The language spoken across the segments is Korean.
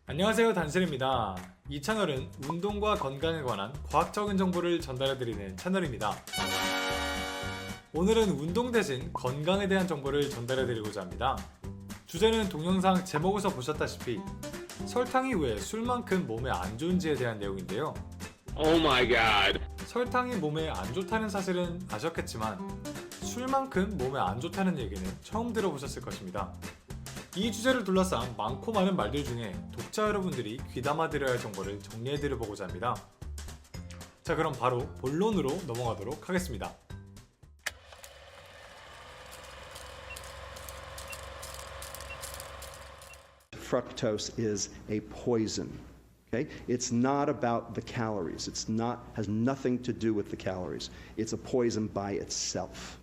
안녕하세요, 단슬입니다. 이 채널은 운동과 건강에 관한 과학적인 정보를 전달해드리는 채널입니다. 오늘은 운동 대신 건강에 대한 정보를 전달해드리고자 합니다. 주제는 동영상 제목에서 보셨다시피 설탕이 왜 술만큼 몸에 안 좋은지에 대한 내용인데요. Oh my god. 설탕이 몸에 안 좋다는 사실은 아셨겠지만 술만큼 몸에 안 좋다는 얘기는 처음 들어보셨을 것입니다. 이 주제를 둘러싼 많고 많은 말들 중에 독자 여러분들이 귀담아 들어야 할 정보를 정리해드려 보고자 합니다. 자, 그럼 바로 본론으로 넘어가도록 하겠습니다. Fructose is a poison. Okay? It's not about the calories. Has nothing to do with the calories. It's a poison by itself.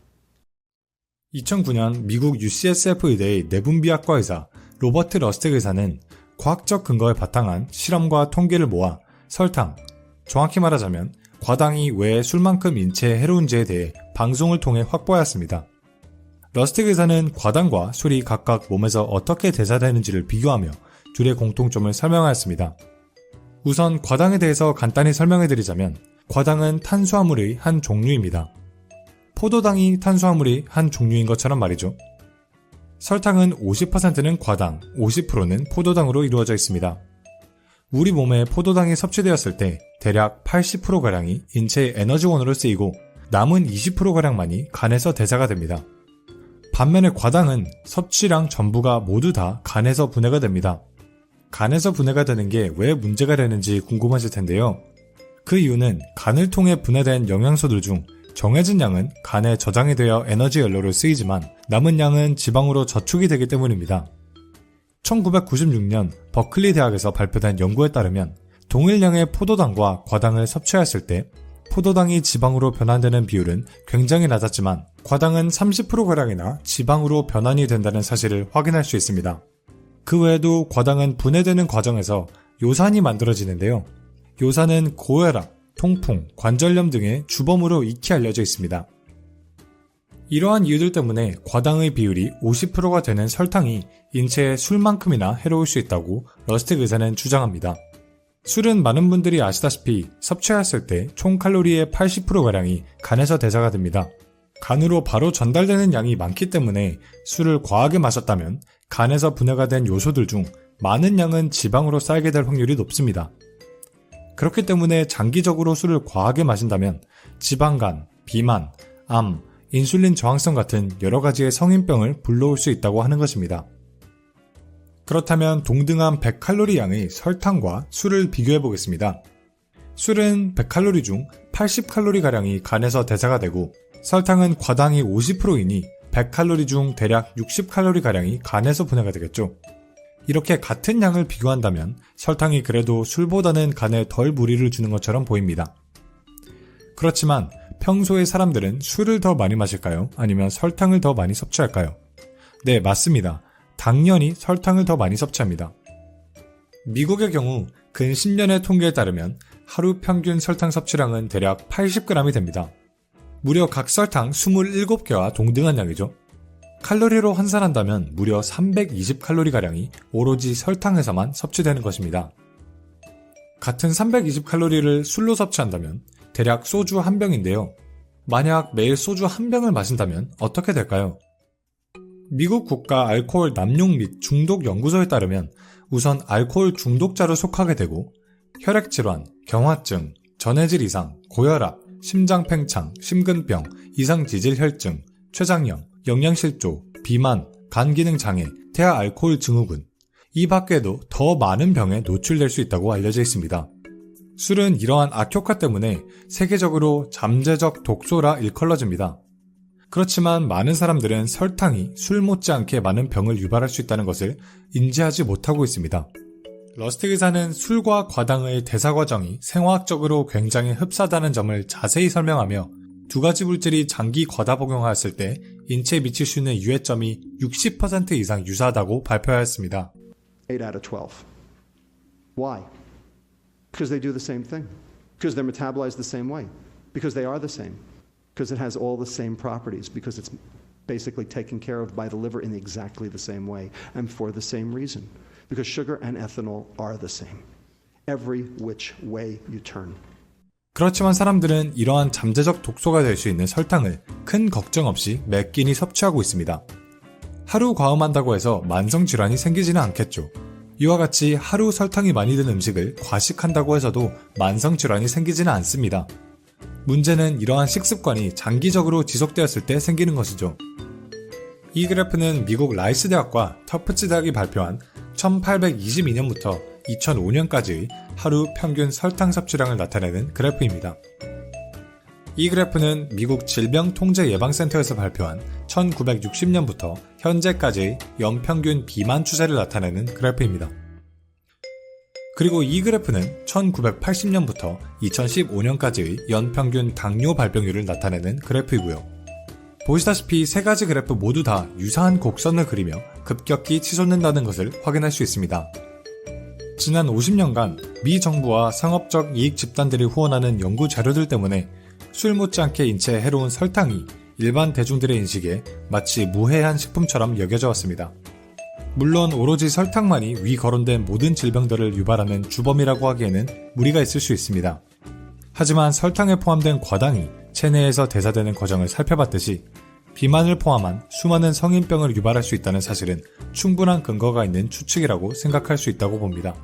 2009년 미국 UCSF 의대의 내분비학과 의사 로버트 러스텍 의사는 과학적 근거에 바탕한 실험과 통계를 모아 설탕, 정확히 말하자면 과당이 왜 술만큼 인체에 해로운지에 대해 방송을 통해 확보하였습니다. 러스텍 의사는 과당과 술이 각각 몸에서 어떻게 대사되는지를 비교하며 둘의 공통점을 설명하였습니다. 우선 과당에 대해서 간단히 설명해드리자면 과당은 탄수화물의 한 종류입니다. 포도당이 탄수화물의 한 종류인 것처럼 말이죠. 설탕은 50%는 과당, 50%는 포도당으로 이루어져 있습니다. 우리 몸에 포도당이 섭취되었을 때 대략 80%가량이 인체의 에너지원으로 쓰이고 남은 20%가량만이 간에서 대사가 됩니다. 반면에 과당은 섭취량 전부가 모두 다 간에서 분해가 됩니다. 간에서 분해가 되는 게 왜 문제가 되는지 궁금하실 텐데요. 그 이유는 간을 통해 분해된 영양소들 중 정해진 양은 간에 저장이 되어 에너지 연료로 쓰이지만 남은 양은 지방으로 저축이 되기 때문입니다. 1996년 버클리 대학에서 발표된 연구에 따르면 동일량의 포도당과 과당을 섭취했을 때 포도당이 지방으로 변환되는 비율은 굉장히 낮았지만 과당은 30%가량이나 지방으로 변환이 된다는 사실을 확인할 수 있습니다. 그 외에도 과당은 분해되는 과정에서 요산이 만들어지는데요. 요산은 고혈압, 통풍, 관절염 등의 주범으로 익히 알려져 있습니다. 이러한 이유들 때문에 과당의 비율이 50%가 되는 설탕이 인체에 술만큼이나 해로울 수 있다고 러스텍 의사는 주장합니다. 술은 많은 분들이 아시다시피 섭취했을 때 총 칼로리의 80%가량이 간에서 대사가 됩니다. 간으로 바로 전달되는 양이 많기 때문에 술을 과하게 마셨다면 간에서 분해가 된 요소들 중 많은 양은 지방으로 쌓이게 될 확률이 높습니다. 그렇기 때문에 장기적으로 술을 과하게 마신다면 지방간, 비만, 암, 인슐린 저항성 같은 여러 가지의 성인병을 불러올 수 있다고 하는 것입니다. 그렇다면 동등한 100칼로리 양의 설탕과 술을 비교해 보겠습니다. 술은 100칼로리 중 80칼로리가량이 간에서 대사가 되고 설탕은 과당이 50%이니 100칼로리 중 대략 60칼로리가량이 간에서 분해가 되겠죠. 이렇게 같은 양을 비교한다면 설탕이 그래도 술보다는 간에 덜 무리를 주는 것처럼 보입니다. 그렇지만 평소에 사람들은 술을 더 많이 마실까요? 아니면 설탕을 더 많이 섭취할까요? 네, 맞습니다. 당연히 설탕을 더 많이 섭취합니다. 미국의 경우 근 10년의 통계에 따르면 하루 평균 설탕 섭취량은 대략 80g이 됩니다. 무려 각 설탕 27개와 동등한 양이죠. 칼로리로 환산한다면 무려 320칼로리가량이 오로지 설탕에서만 섭취되는 것입니다. 같은 320칼로리를 술로 섭취한다면 대략 소주 한 병인데요. 만약 매일 소주 한 병을 마신다면 어떻게 될까요? 미국 국가 알코올 남용 및 중독 연구소에 따르면 우선 알코올 중독자로 속하게 되고 혈액질환, 경화증, 전해질 이상, 고혈압, 심장팽창, 심근병, 이상지질혈증, 췌장염, 영양실조, 비만, 간기능장애, 태아 알코올 증후군, 이 밖에도 더 많은 병에 노출될 수 있다고 알려져 있습니다. 술은 이러한 악효과 때문에 세계적으로 잠재적 독소라 일컬어집니다. 그렇지만 많은 사람들은 설탕이 술 못지않게 많은 병을 유발할 수 있다는 것을 인지하지 못하고 있습니다. 러스텍 의사는 술과 과당의 대사 과정이 생화학적으로 굉장히 흡사하다는 점을 자세히 설명하며 두 가지 물질이 장기 과다 복용하였을 때 인체에 미칠 수 있는 유해점이 60% 이상 유사하다고 발표하였습니다. 8 out of 12. Why? Because they do the same thing. Because they're metabolized the same way. Because they are the same. because it has all the same properties, because it's basically taken care of by the liver in exactly the same way and for the same reason, because sugar and ethanol are the same every which way you turn. 그렇지만 사람들은 이러한 잠재적 독소가 될 수 있는 설탕을 큰 걱정 없이 매 끼니 섭취하고 있습니다. 하루 과음한다고 해서 만성질환이 생기지는 않겠죠. 이와 같이 하루 설탕이 많이 든 음식을 과식한다고 해서도 만성질환이 생기지는 않습니다. 문제는 이러한 식습관이 장기적으로 지속되었을 때 생기는 것이죠. 이 그래프는 미국 라이스 대학과 터프츠 대학이 발표한 1822년부터 2005년까지의 하루 평균 설탕 섭취량을 나타내는 그래프입니다. 이 그래프는 미국 질병통제예방센터에서 발표한 1960년부터 현재까지의 연평균 비만 추세를 나타내는 그래프입니다. 그리고 이 그래프는 1980년부터 2015년까지의 연평균 당뇨 발병률을 나타내는 그래프이고요. 보시다시피 세 가지 그래프 모두 다 유사한 곡선을 그리며 급격히 치솟는다는 것을 확인할 수 있습니다. 지난 50년간 미 정부와 상업적 이익 집단들이 후원하는 연구 자료들 때문에 술 못지않게 인체에 해로운 설탕이 일반 대중들의 인식에 마치 무해한 식품처럼 여겨져 왔습니다. 물론 오로지 설탕만이 위 거론된 모든 질병들을 유발하는 주범이라고 하기에는 무리가 있을 수 있습니다. 하지만 설탕에 포함된 과당이 체내에서 대사되는 과정을 살펴봤듯이 비만을 포함한 수많은 성인병을 유발할 수 있다는 사실은 충분한 근거가 있는 추측이라고 생각할 수 있다고 봅니다.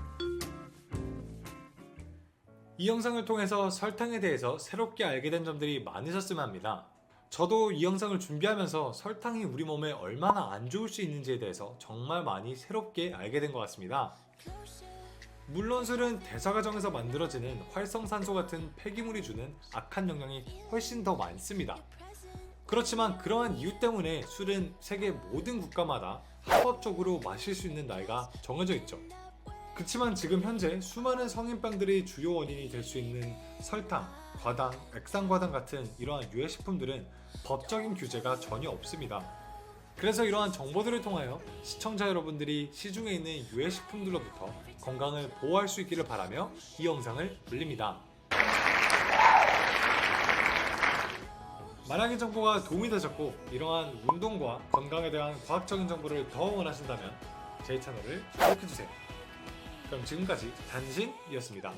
이 영상을 통해서 설탕에 대해서 새롭게 알게 된 점들이 많으셨으면 합니다. 저도 이 영상을 준비하면서 설탕이 우리 몸에 얼마나 안 좋을 수 있는지에 대해서 정말 많이 새롭게 알게 된 것 같습니다. 물론 술은 대사 과정에서 만들어지는 활성산소 같은 폐기물이 주는 악한 영향이 훨씬 더 많습니다. 그렇지만 그러한 이유 때문에 술은 세계 모든 국가마다 합법적으로 마실 수 있는 나이가 정해져 있죠. 그렇지만 지금 현재 수많은 성인병들의 주요 원인이 될 수 있는 설탕, 과당, 액상과당 같은 이러한 유해식품들은 법적인 규제가 전혀 없습니다. 그래서 이러한 정보들을 통하여 시청자 여러분들이 시중에 있는 유해식품들로부터 건강을 보호할 수 있기를 바라며 이 영상을 올립니다. 만약 이 정보가 도움이 되셨고 이러한 운동과 건강에 대한 과학적인 정보를 더 원하신다면 제 채널을 구독해주세요. 그럼 지금까지 단신이었습니다.